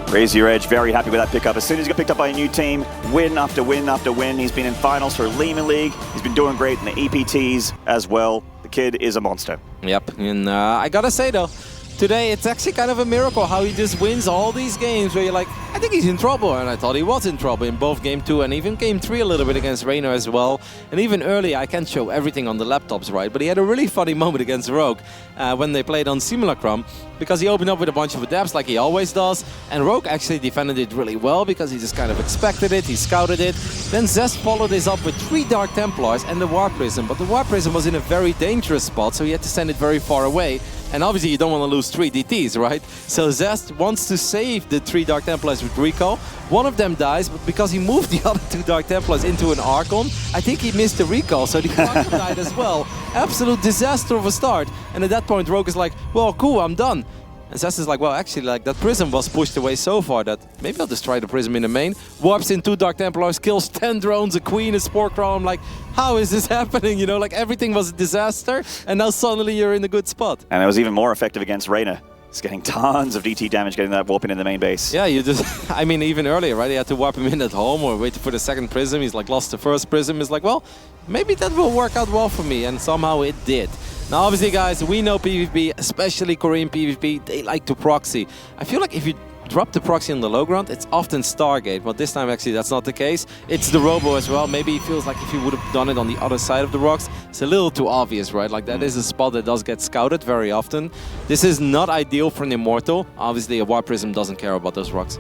Raise your edge, very happy with that pickup. As soon as he got picked up by a new team, win after win after win. He's been in finals for Lehman League. He's been doing great in the EPTs as well. The kid is a monster. Yep, and I gotta say though, today it's actually kind of a miracle how he just wins all these games where you're like, I think he's in trouble, and I thought he was in trouble in both Game 2 and even Game 3 a little bit against Reina as well. And even earlier, I can't show everything on the laptops, right? But he had a really funny moment against Rogue when they played on Simulacrum, because he opened up with a bunch of adapts like he always does, and Rogue actually defended it really well because he just kind of expected it, he scouted it. Then Zest followed this up with 3 Dark Templars and the Warp Prism, but the Warp Prism was in a very dangerous spot, so he had to send it very far away. And obviously you don't want to lose 3 DTs, right? So Zest wants to save the 3 Dark Templars with recall. One of them dies, but because he moved the other 2 Dark Templars into an Archon, I think he missed the recall, so the Archon died as well. Absolute disaster of a start. And at that point, Rogue is like, well, cool, I'm done. And Zest is like, well, actually, like, that Prism was pushed away so far that maybe I'll just try the Prism in the main. Warps in 2 Dark Templars, kills 10 drones, a Queen, a Spore Crawl. I'm like, how is this happening? You know, like, everything was a disaster, and now suddenly you're in a good spot. And it was even more effective against Reina. He's getting tons of DT damage, getting that warp in the main base. Yeah, you just, I mean, even earlier, right? He had to warp him in at home or wait for the second Prism. He's like, lost the first Prism. He's like, well, maybe that will work out well for me, and somehow it did. Now, obviously, guys, we know PvP, especially Korean PvP, they like to proxy. I feel like if you drop the proxy on the low ground, it's often Stargate, but this time actually that's not the case. It's the Robo as well. Maybe it feels like if you would have done it on the other side of the rocks, it's a little too obvious, right? Like that is a spot that does get scouted very often. This is not ideal for an Immortal. Obviously a Warp Prism doesn't care about those rocks.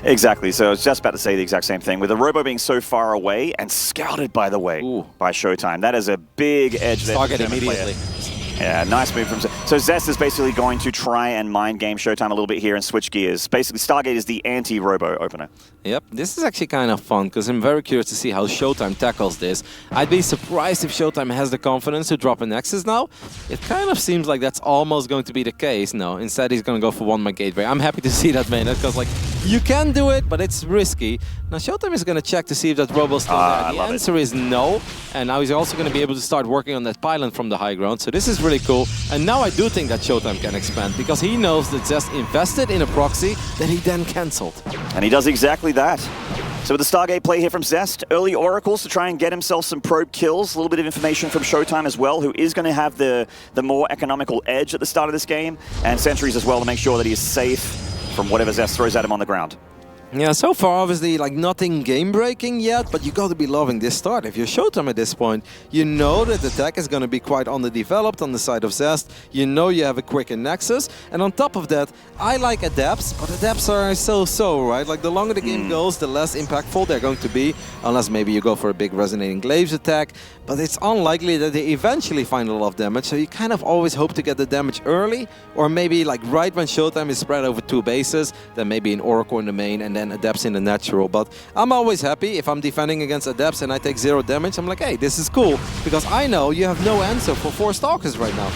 Exactly, so I was just about to say the exact same thing. With the Robo being so far away and scouted, by the way, by ShoWTimE, that is a big edge there. Target immediately. Yeah, nice move from Zest. So Zest is basically going to try and mind game ShoWTimE a little bit here and switch gears. Basically, Stargate is the anti-Robo opener. Yep, this is actually kind of fun because I'm very curious to see how ShoWTimE tackles this. I'd be surprised if ShoWTimE has the confidence to drop a Nexus now. It kind of seems like that's almost going to be the case. No, instead he's going to go for 1 Gateway. I'm happy to see that, man, because like, you can do it, but it's risky. Now ShoWTimE is going to check to see if that Robo's still there. The answer is no, and now he's also going to be able to start working on that pylon from the high ground. So this is really cool, and now I do think that ShoWTimE can expand because he knows that Zest invested in a proxy that he then cancelled. And he does exactly that. So with the Stargate play here from Zest, early Oracles to try and get himself some probe kills, a little bit of information from ShoWTimE as well, who is going to have the more economical edge at the start of this game, and Sentries as well to make sure that he is safe from whatever Zest throws at him on the ground. Yeah, so far obviously like nothing game-breaking yet, but you got to be loving this start. If you're ShoWTimE at this point, you know that the tech is going to be quite underdeveloped on the side of Zest. You know you have a quicker Nexus, and on top of that, I like adapts, but adapts are so-so, right? Like the longer the game goes, the less impactful they're going to be, unless maybe you go for a big Resonating Glaives attack, but it's unlikely that they eventually find a lot of damage, so you kind of always hope to get the damage early, or maybe like right when ShoWTimE is spread over 2 bases, then maybe an Oracle in the main, and then adapts in the natural. But I'm always happy if I'm defending against adapts and I take 0 damage. I'm like, hey, this is cool, because I know you have no answer for 4 Stalkers right now.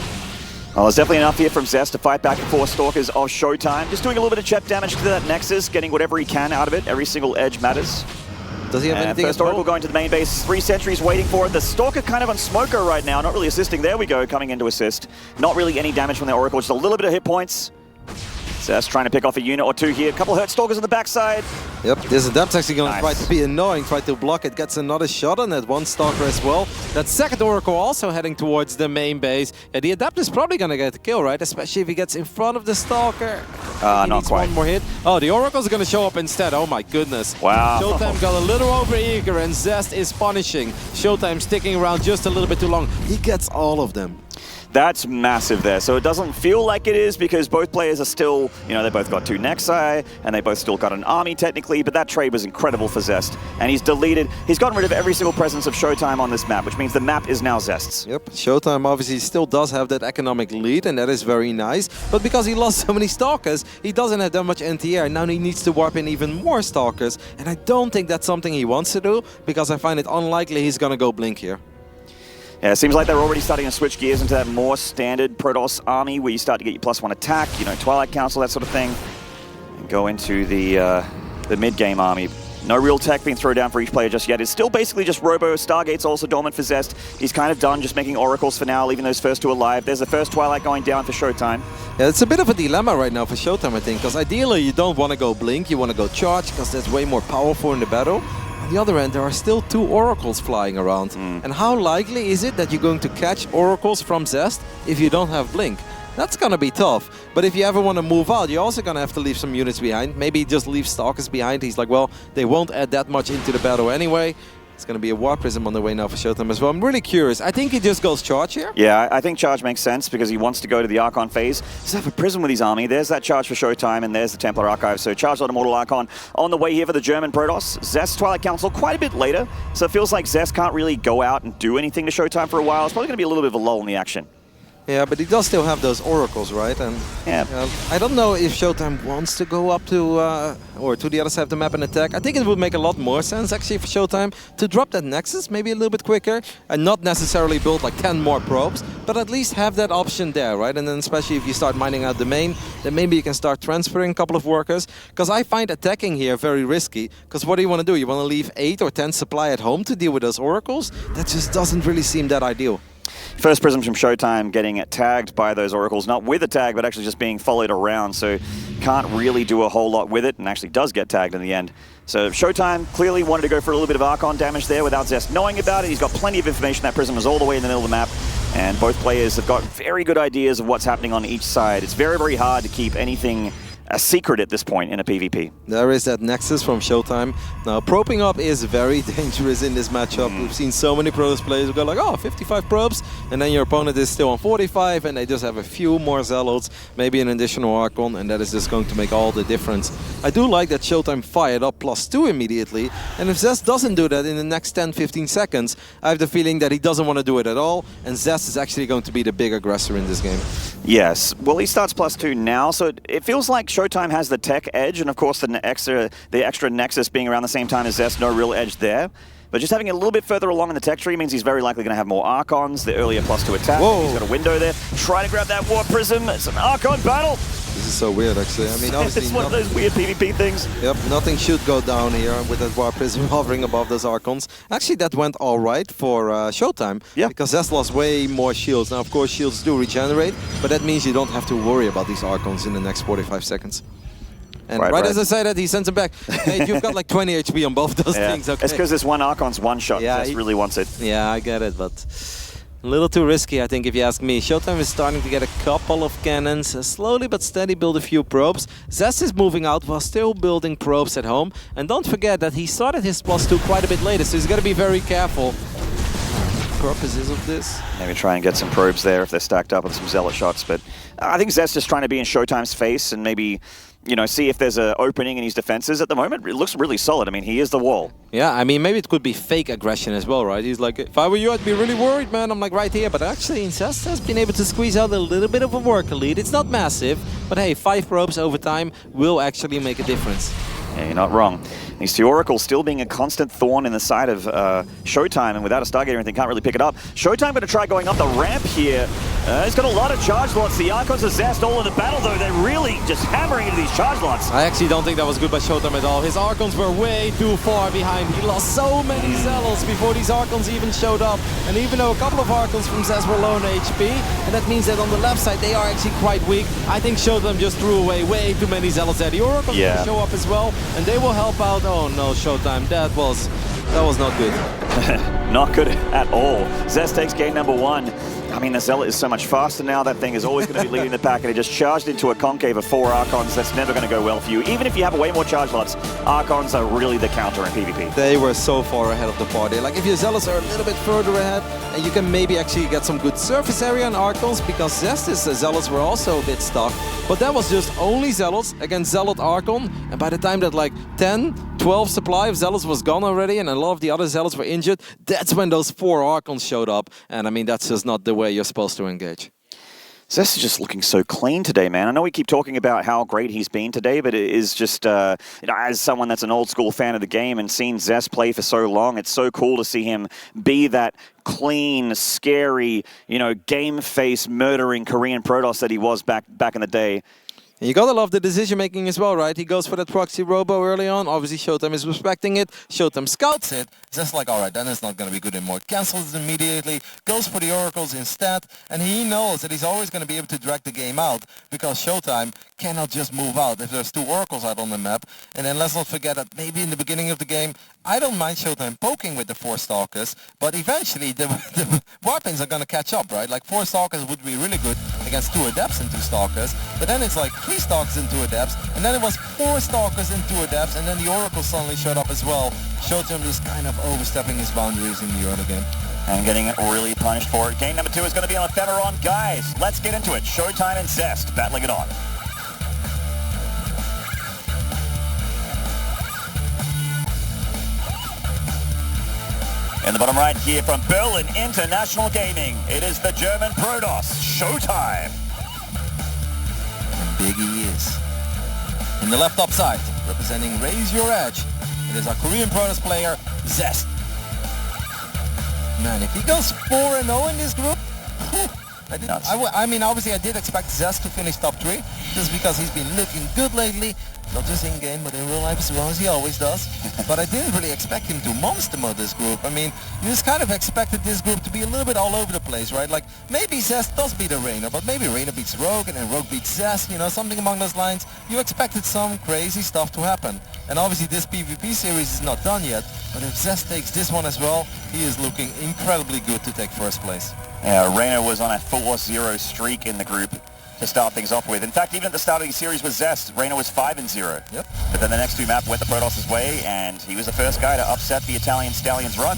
Well, there's definitely enough here from Zest to fight back the 4 Stalkers of ShoWTimE. Just doing a little bit of chip damage to that Nexus, getting whatever he can out of it. Every single edge matters. Does he have anything? First Oracle going to the main base, 3 Sentries waiting for it. The Stalker kind of on Smoker right now, not really assisting. There we go, coming in to assist. Not really any damage from the Oracle, just a little bit of hit points. Zest trying to pick off a unit or 2 here. A couple hurt Stalkers on the backside. Yep, this Adapt's actually going to try to be annoying, try to block it, gets another shot on that 1 Stalker as well. That second Oracle also heading towards the main base. Yeah, the Adapt is probably going to get the kill, right? Especially if he gets in front of the Stalker. Not quite. 1 more hit. Oh, the Oracle's going to show up instead. Oh my goodness. Wow. ShoWTimE got a little over-eager and Zest is punishing. ShoWTimE sticking around just a little bit too long. He gets all of them. That's massive there. So it doesn't feel like it is because both players are still, you know, they both got 2 Nexi and they both still got an army technically, but that trade was incredible for Zest. And he's gotten rid of every single presence of ShoWTimE on this map, which means the map is now Zest's. Yep, ShoWTimE obviously still does have that economic lead, and that is very nice. But because he lost so many Stalkers, he doesn't have that much NTR. Now he needs to warp in even more Stalkers, and I don't think that's something he wants to do, because I find it unlikely he's gonna go Blink here. Yeah, it seems like they're already starting to switch gears into that more standard Protoss army where you start to get your +1 attack, you know, Twilight Council, that sort of thing, and go into the mid-game army. No real tech being thrown down for each player just yet. It's still basically just Robo. Stargate's also dormant for Zest. He's kind of done just making Oracles for now, leaving those first two alive. There's the first Twilight going down for ShoWTimE. Yeah, it's a bit of a dilemma right now for ShoWTimE, I think, because ideally you don't want to go Blink, you want to go Charge, because that's way more powerful in the battle. On the other end, there are still two Oracles flying around. And how likely is it that you're going to catch Oracles from Zest if you don't have Blink? That's gonna be tough. But if you ever want to move out, you're also gonna have to leave some units behind. Maybe just leave Stalkers behind. He's like, well, they won't add that much into the battle anyway. It's gonna be a War Prism on the way now for ShoWTimE as well. I'm really curious. I think he just goes Charge here. Yeah, I think Charge makes sense because he wants to go to the Archon phase. He's have a Prism with his army. There's that Charge for ShoWTimE, and there's the Templar Archive. So Charge on Immortal Archon on the way here for the German Protoss. Zest Twilight Council quite a bit later. So it feels like Zest can't really go out and do anything to ShoWTimE for a while. It's probably gonna be a little bit of a lull in the action. Yeah, but he does still have those Oracles, right? And yeah, I don't know if ShoWTimE wants to go up to or to the other side of the map and attack. I think it would make a lot more sense actually for ShoWTimE to drop that Nexus maybe a little bit quicker and not necessarily build like 10 more probes, but at least have that option there, right? And then especially if you start mining out the main, then maybe you can start transferring a couple of workers. Because I find attacking here very risky. Because what do you want to do? You want to leave 8 or 10 supply at home to deal with those Oracles? That just doesn't really seem that ideal. First Prism from ShoWTimE getting tagged by those Oracles, not with a tag, but actually just being followed around, so can't really do a whole lot with it, and actually does get tagged in the end. So ShoWTimE clearly wanted to go for a little bit of Archon damage there without Zest knowing about it. He's got plenty of information. That Prism is all the way in the middle of the map, and both players have got very good ideas of what's happening on each side. It's very, very hard to keep anything a secret at this point in a PvP. There is that Nexus from ShoWTimE. Now, probing up is very dangerous in this matchup. We've seen so many Protoss players who go like, oh, 55 probes, and then your opponent is still on 45, and they just have a few more Zealots, maybe an additional Archon, and that is just going to make all the difference. I do like that ShoWTimE fired up +2 immediately, and if Zest doesn't do that in the next 10-15 seconds, I have the feeling that he doesn't want to do it at all, and Zest is actually going to be the big aggressor in this game. Yes, well, he starts +2 now, so it feels like ShoWTimE has the tech edge, and of course the extra Nexus being around the same time as Zest, no real edge there. But just having it a little bit further along in the tech tree means he's very likely going to have more Archons, the earlier +2 attack. Whoa. He's got a window there. Try to grab that War Prism. It's an Archon battle. This is so weird, actually. I mean, obviously, it's one of those weird PvP things. Yep, nothing should go down here with that War Prism hovering above those Archons. Actually, that went all right for ShoWTimE, because Zest lost way more shields. Now, of course, shields do regenerate, but that means you don't have to worry about these Archons in the next 45 seconds. And right as I say that, he sends him back. Hey, you've got like 20 HP on both those things. Okay. It's because this one Archon's one shot. Yeah, Zest really wants it. Yeah, I get it, but a little too risky, I think, if you ask me. ShoWTimE is starting to get a couple of cannons, slowly but steady build a few probes. Zest is moving out while still building probes at home. And don't forget that he started his +2 quite a bit later, so he's got to be very careful. Purposes of this. Maybe try and get some probes there if they're stacked up with some Zealot shots, but I think Zest is trying to be in ShoWTimE's face and maybe, you know, see if there's an opening in his defenses. At the moment, it looks really solid. I mean, he is the wall. Yeah, I mean, maybe it could be fake aggression as well, right? He's like, if I were you, I'd be really worried, man. I'm like right here. But actually, Zest has been able to squeeze out a little bit of a worker lead. It's not massive, but hey, 5 probes over time will actually make a difference. Yeah, you're not wrong. These two Oracles still being a constant thorn in the side of ShoWTimE, and without a Stargate or anything, can't really pick it up. ShoWTimE going to try going up the ramp here. He's got a lot of charge lots. The Archons of Zest all in the battle, though. They're really just hammering into these charge lots. I actually don't think that was good by ShoWTimE at all. His Archons were way too far behind. He lost so many Zealots before these Archons even showed up. And even though a couple of Archons from Zest were low on HP, and that means that on the left side they are actually quite weak, I think ShoWTimE just threw away way too many Zealots there. The Oracles will show up as well, and they will help out. Oh no, ShoWTimE, that was not good. Not good at all. Zest takes game number 1. I mean, the Zealot is so much faster now. That thing is always going to be leading the pack, and it just charged into a concave of 4 Archons. That's never going to go well for you. Even if you have way more charge lots, Archons are really the counter in PvP. They were so far ahead of the party. Like, if your Zealots are a little bit further ahead, and you can maybe actually get some good surface area on Archons, because Zest's Zealots were also a bit stuck. But that was just only Zealots against Zealot Archon, and by the time that like 10, 12 supply of Zealots was gone already, and a lot of the other Zealots were injured, that's when those 4 Archons showed up. And I mean, that's just not the way you're supposed to engage. Zest is just looking so clean today, man. I know we keep talking about how great he's been today, but it is just, you know, as someone that's an old school fan of the game and seen Zest play for so long, it's so cool to see him be that clean, scary, you know, game face murdering Korean Protoss that he was back in the day. And you gotta love the decision making as well, right? He goes for that proxy robo early on. Obviously, ShoWTimE is respecting it. ShoWTimE scouts it. Just like, all right, then it's not gonna be good anymore. Cancels it immediately, goes for the oracles instead, and he knows that he's always gonna be able to drag the game out because ShoWTimE cannot just move out if there's 2 oracles out on the map. And then let's not forget that maybe in the beginning of the game, I don't mind ShoWTimE poking with the 4 stalkers, but eventually the warpings are gonna catch up, right? Like 4 stalkers would be really good against 2 adepts and 2 stalkers, but then it's like 3 stalkers and 2 adepts, and then it was 4 stalkers and 2 adepts, and then the oracle suddenly showed up as well. ShoWTimE is kind of overstepping his boundaries in the early game. And getting really punished for it. Game number 2 is going to be on Ephemeron. Guys, let's get into it. ShoWTimE and Zest battling it on. In the bottom right here from Berlin International Gaming, it is the German Protoss, ShoWTimE. And big he is. In the left top side, representing Raise Your Edge, it is our Korean Protoss player, Zest. Man, if he goes 4-0 in this group, I mean, obviously I did expect Zest to finish top 3, just because he's been looking good lately. Not just in-game, but in real life as well, as he always does. But I didn't really expect him to monster mode this group. I mean, you just kind of expected this group to be a little bit all over the place, right? Like, maybe Zest does beat a Reyna, but maybe Reyna beats Rogue, and then Rogue beats Zest, you know, something along those lines. You expected some crazy stuff to happen. And obviously this PvP series is not done yet, but if Zest takes this one as well, he is looking incredibly good to take first place. Yeah, Reyna was on a 4-0 streak in the group to start things off with. In fact, even at the start of the series with Zest, Reyna was 5-0. Yep. But then the next 2 maps went the Protoss' way, and he was the first guy to upset the Italian Stallions run.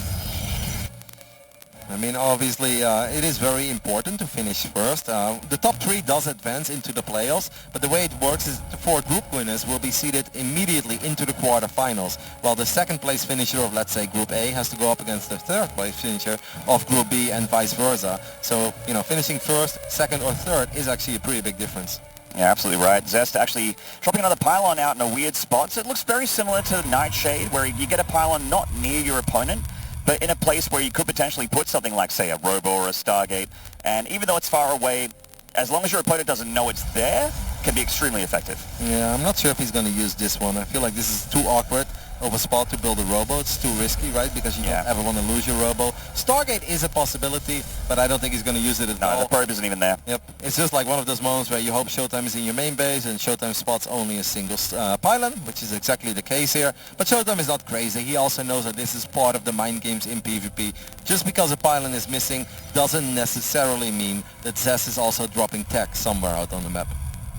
I mean, obviously, it is very important to finish first. The top 3 does advance into the playoffs, but the way it works is the 4 group winners will be seeded immediately into the quarterfinals, while the second place finisher of, let's say, Group A has to go up against the third place finisher of Group B and vice versa. So, you know, finishing first, second or third is actually a pretty big difference. Yeah, absolutely right. Zest actually dropping another pylon out in a weird spot. So it looks very similar to Nightshade, where you get a pylon not near your opponent, but in a place where you could potentially put something like, say, a Robo or a Stargate. And even though it's far away, as long as your opponent doesn't know it's there, can be extremely effective. Yeah, I'm not sure if he's going to use this one. I feel like this is too awkward of a spot to build a Robo. It's too risky, right? Because you don't ever want to lose your Robo. Stargate is a possibility, but I don't think he's going to use it at all. No, the probe isn't even there. Yep. It's just like one of those moments where you hope ShoWTimE is in your main base and ShoWTimE spots only a single pylon, which is exactly the case here. But ShoWTimE is not crazy. He also knows that this is part of the mind games in PvP. Just because a pylon is missing doesn't necessarily mean that Zest is also dropping tech somewhere out on the map.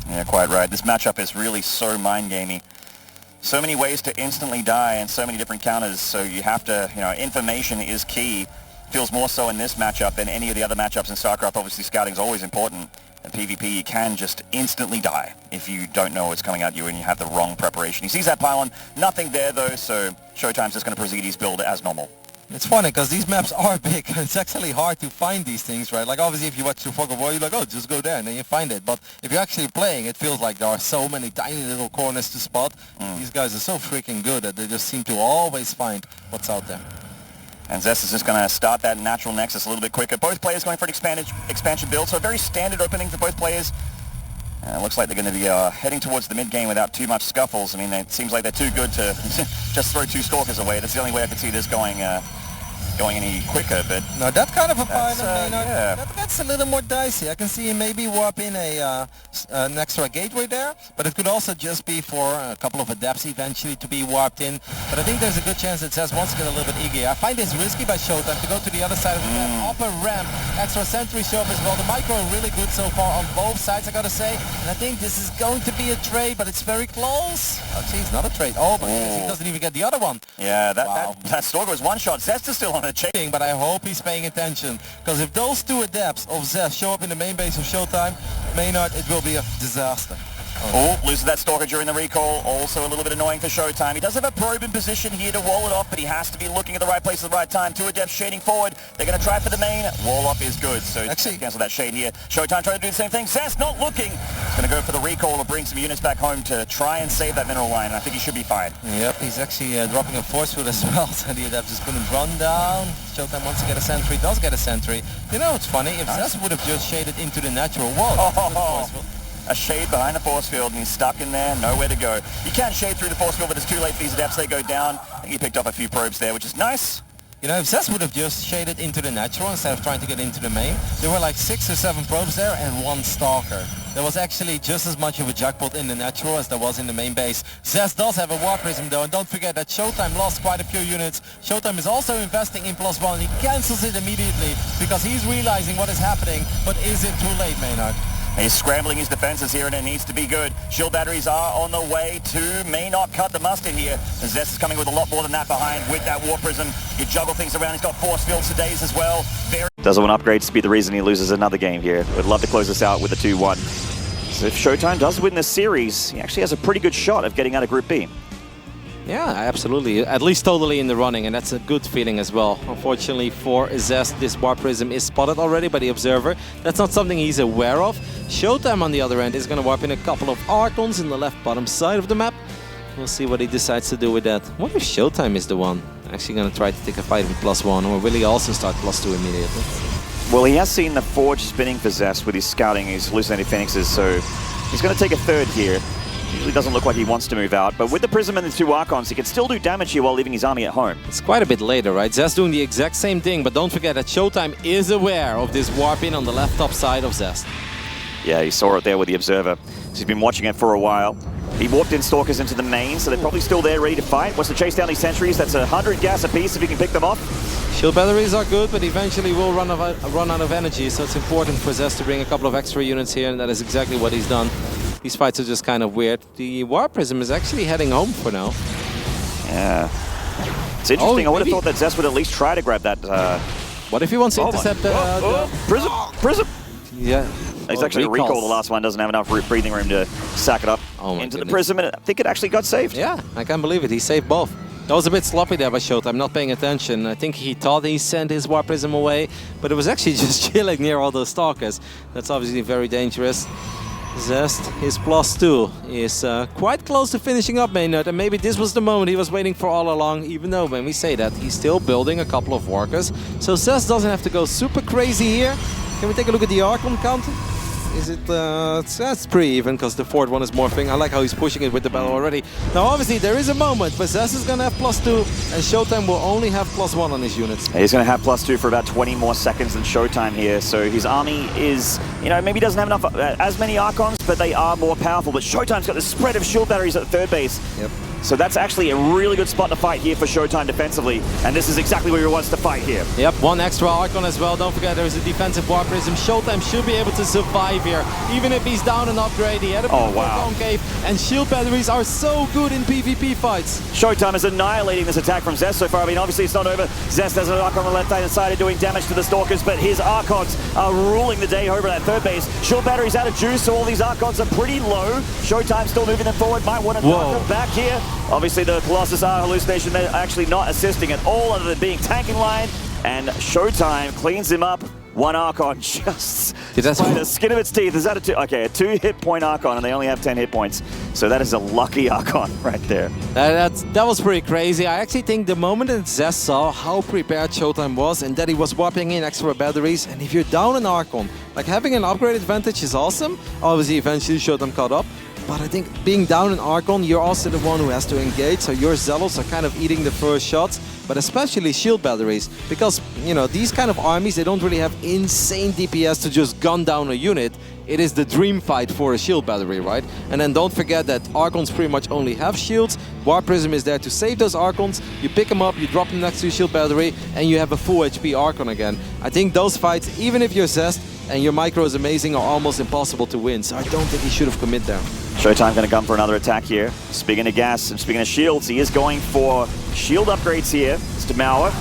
Yeah, quite right. This matchup is really so mind-gamey. So many ways to instantly die and so many different counters, so you have to, you know, information is key. Feels more so in this matchup than any of the other matchups in StarCraft. Obviously, scouting is always important. In PvP, you can just instantly die if you don't know what's coming at you and you have the wrong preparation. He sees that pylon, nothing there though, so ShoWTimE's just going to proceed his build as normal. It's funny because these maps are big. It's actually hard to find these things, right? Like obviously if you watch the Fog of War, you're like, oh, just go there and then you find it. But if you're actually playing, it feels like there are so many tiny little corners to spot. These guys are so freaking good that they just seem to always find what's out there. And Zest is just going to start that natural nexus a little bit quicker. Both players going for an expansion build, so a very standard opening for both players. It looks like they're going to be heading towards the mid-game without too much scuffles. I mean, it seems like they're too good to just throw 2 Stalkers away. That's the only way I could see this going any quicker, but... Now that kind of a pylon, that's a little more dicey. I can see him maybe warping an extra gateway there, but it could also just be for a couple of adepts eventually to be warped in. But I think there's a good chance that Zest wants to get a little bit eager. I find this risky by ShoWTimE to go to the other side of the map, upper ramp, extra sentry show up as well. The micro really good so far on both sides, I gotta say. And I think this is going to be a trade, but it's very close. Actually, it's not a trade. Oh, but he doesn't even get the other one. Yeah, that Stalker was one shot. Zest is still on a chain. But I hope he's paying attention, because if those 2 adepts of Zest show up in the main base of ShoWTimE, Maynard, it will be a disaster. Oh, loses that Stalker during the recall. Also a little bit annoying for ShoWTimE. He does have a probe in position here to wall it off, but he has to be looking at the right place at the right time. 2 adepts shading forward. They're going to try for the main. Wall off is good, so actually cancel that shade here. ShoWTimE trying to do the same thing. Zest not looking. He's going to go for the recall to bring some units back home to try and save that mineral line, and I think he should be fine. Yep, he's actually dropping a force field as well, so the adepts just couldn't run down. ShoWTimE wants to get a sentry, does get a sentry. You know, it's funny, if Zest would have just shaded into the natural wall, a shade behind the force field, and he's stuck in there, nowhere to go. You can shade through the force field, but it's too late for these adepts. They go down. I think he picked off a few probes there, which is nice. You know, if Zest would have just shaded into the natural instead of trying to get into the main, there were like 6 or 7 probes there and 1 stalker. There was actually just as much of a jackpot in the natural as there was in the main base. Zest does have a War Prism though, and don't forget that ShoWTimE lost quite a few units. ShoWTimE is also investing in +1, and he cancels it immediately because he's realizing what is happening, but is it too late, Maynard? He's scrambling his defenses here, and it needs to be good. Shield batteries are on the way to may not cut the mustard here. Zest is coming with a lot more than that behind with that War Prism. You juggle things around. He's got force fields for days as well. Doesn't want upgrades to be the reason he loses another game here. Would love to close this out with a 2-1. So if ShoWTimE does win this series, he actually has a pretty good shot of getting out of Group B. Yeah, absolutely. At least totally in the running, and that's a good feeling as well. Unfortunately for Zest, this War Prism is spotted already by the Observer. That's not something he's aware of. ShoWTimE, on the other end, is going to warp in a couple of Archons in the left bottom side of the map. We'll see what he decides to do with that. What if ShoWTimE is the one actually going to try to take a fight with +1, or will he also start +2 immediately? Well, he has seen the Forge spinning for Zest with his scouting, his hallucinated phoenixes, so he's going to take a third here. Usually doesn't look like he wants to move out, but with the Prism and the 2 Archons, he can still do damage here while leaving his army at home. It's quite a bit later, right? Zest doing the exact same thing, but don't forget that ShoWTimE is aware of this warp-in on the left top side of Zest. Yeah, he saw it there with the Observer. So he's been watching it for a while. He warped in Stalkers into the main, so they're probably still there ready to fight. Wants to chase down these sentries. That's 100 gas apiece if he can pick them off. Shield batteries are good, but eventually will run out of energy, so it's important for Zest to bring a couple of extra units here, and that is exactly what he's done. These fights are just kind of weird. The War Prism is actually heading home for now. Yeah. It's interesting. I would have thought that Zest would at least try to grab that. What if he wants to intercept the... Prism! Prism! Yeah. He's actually a recall. The last one doesn't have enough breathing room to sack it up into the Prism, and I think it actually got saved. Yeah, I can't believe it. He saved both. That was a bit sloppy there by ShoWTimE. I'm not paying attention. I think he thought he sent his War Prism away, but it was actually just chilling near all those Stalkers. That's obviously very dangerous. Zest, his +2, is quite close to finishing up Maynard, and maybe this was the moment he was waiting for all along, even though when we say that, he's still building a couple of workers. So Zest doesn't have to go super crazy here. Can we take a look at the Archon count? Is it, that's pretty even because the fourth one is morphing. I like how he's pushing it with the battle already. Now obviously there is a moment, but Zest is going to have +2 and ShoWTimE will only have +1 on his units. He's going to have +2 for about 20 more seconds than ShoWTimE here, so his army is, you know, maybe doesn't have enough, as many Archons, but they are more powerful. But ShoWTimE's got the spread of shield batteries at the third base. Yep. So that's actually a really good spot to fight here for ShoWTimE defensively, and this is exactly where he wants to fight here. Yep, 1 extra Archon as well. Don't forget there's a defensive War Prism. ShoWTimE should be able to survive here, even if he's down an upgrade. He had a concave, and shield batteries are so good in PvP fights. ShoWTimE is annihilating this attack from Zest so far. I mean, obviously it's not over. Zest has an Archon on the left-hand side doing damage to the Stalkers, but his Archons are ruling the day over at that third base. Shield batteries out of juice, so all these Archons are pretty low. ShoWTimE still moving them forward. Might want to knock them back here. Obviously the Colossus are hallucination. They're actually not assisting at all other than being tanking line, and ShoWTimE cleans him up. 1 Archon just by the skin of its teeth. Is that a 2 hit point Archon, and they only have 10 hit points. So that is a lucky Archon right there. That was pretty crazy. I actually think the moment that Zest saw how prepared ShoWTimE was and that he was warping in extra batteries, and if you're down an Archon, like having an upgrade advantage is awesome. Obviously eventually ShoWTimE caught up. But I think being down an Archon, you're also the one who has to engage, so your Zealots are kind of eating the first shots, but especially shield batteries, because, you know, these kind of armies, they don't really have insane DPS to just gun down a unit. It is the dream fight for a shield battery, right? And then don't forget that Archons pretty much only have shields. War Prism is there to save those Archons. You pick them up, you drop them next to your shield battery, and you have a full HP Archon again. I think those fights, even if you're Zest and your micro is amazing, are almost impossible to win, so I don't think he should have committed there. ShoWTimE going to come for another attack here. Speaking of gas and speaking of shields, he is going for shield upgrades here. Mr. Mauer.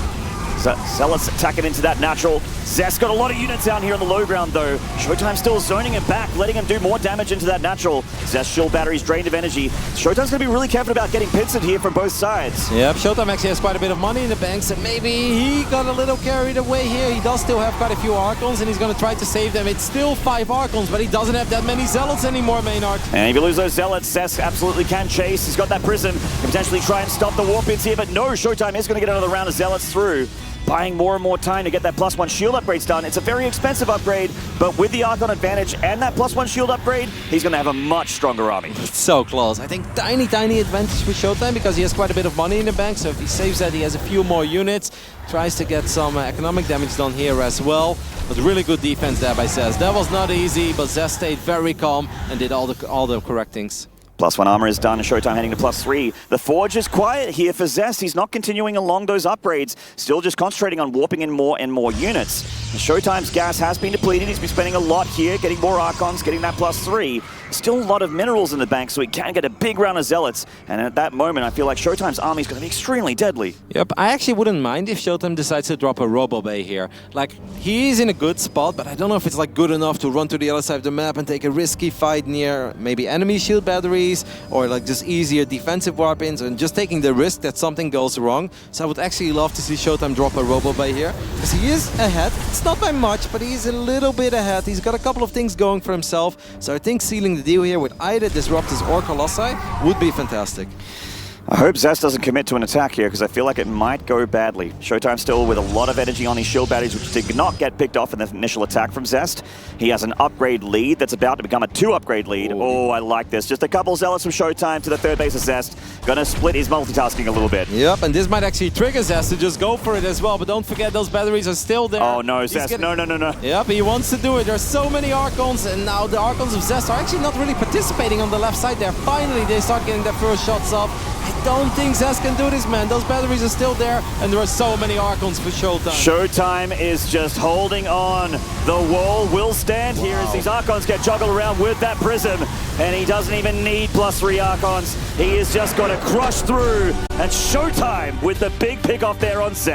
Zealots attacking into that natural. Zest got a lot of units down here on the low ground though. ShoWTimE still zoning him back, letting him do more damage into that natural. Zest shield batteries drained of energy. ShoWTimE's going to be really careful about getting pincered here from both sides. Yep, ShoWTimE actually has quite a bit of money in the bank, so maybe he got a little carried away here. He does still have quite a few Archons, and he's going to try to save them. It's still 5 Archons, but he doesn't have that many Zealots anymore, Maynard. And if you lose those Zealots, Zest absolutely can chase. He's got that Prism. Can potentially try and stop the Warpins here, but no, ShoWTimE is going to get another round of Zealots through. buying more and more time to get that +1 shield upgrades done. It's a very expensive upgrade, but with the Archon advantage and that +1 shield upgrade, he's going to have a much stronger army. It's so close. I think tiny advantage for ShoWTimE because he has quite a bit of money in the bank, so if he saves that, he has a few more units. Tries to get some economic damage done here as well. But really good defense there by Zest. That was not easy, but Zest stayed very calm and did all the correct things. +1 armor is done, ShoWTimE heading to +3. The Forge is quiet here for Zest. He's not continuing along those upgrades, still just concentrating on warping in more and more units. And ShoWTimE's gas has been depleted. He's been spending a lot here, getting more Archons, getting that +3. Still a lot of minerals in the bank, so he can get a big round of Zealots. And at that moment, I feel like ShoWTimE's army is going to be extremely deadly. Yep, I actually wouldn't mind if ShoWTimE decides to drop a Robo Bay here. Like, he's in a good spot, but I don't know if it's like good enough to run to the other side of the map and take a risky fight near maybe enemy shield batteries, or like just easier defensive warp-ins, and just taking the risk that something goes wrong. So I would actually love to see ShoWTimE drop a Robo Bay here, because he is ahead. It's not by much, but he's a little bit ahead. He's got a couple of things going for himself, so I think sealing the deal here with either Disruptors or Colossi would be fantastic. I hope Zest doesn't commit to an attack here, because I feel like it might go badly. ShoWTimE still with a lot of energy on his shield batteries, which did not get picked off in the initial attack from Zest. He has an upgrade lead that's about to become a 2-upgrade lead. Ooh. Oh, I like this. Just a couple Zealots from ShoWTimE to the third base of Zest. Gonna split his multitasking a little bit. Yep, and this might actually trigger Zest to just go for it as well, but don't forget those batteries are still there. Oh no, Zest, no. Yep, he wants to do it. There's so many Archons, and now the Archons of Zest are actually not really participating on the left side there. Finally, they start getting their first shots off. I don't think Zest can do this, man. Those batteries are still there, and there are so many Archons for ShoWTimE. ShoWTimE is just holding on. The wall will stand here as these Archons get juggled around with that Prism, and he doesn't even need +3 Archons. He is just going to crush through, and ShoWTimE with the big pick off there on Zest.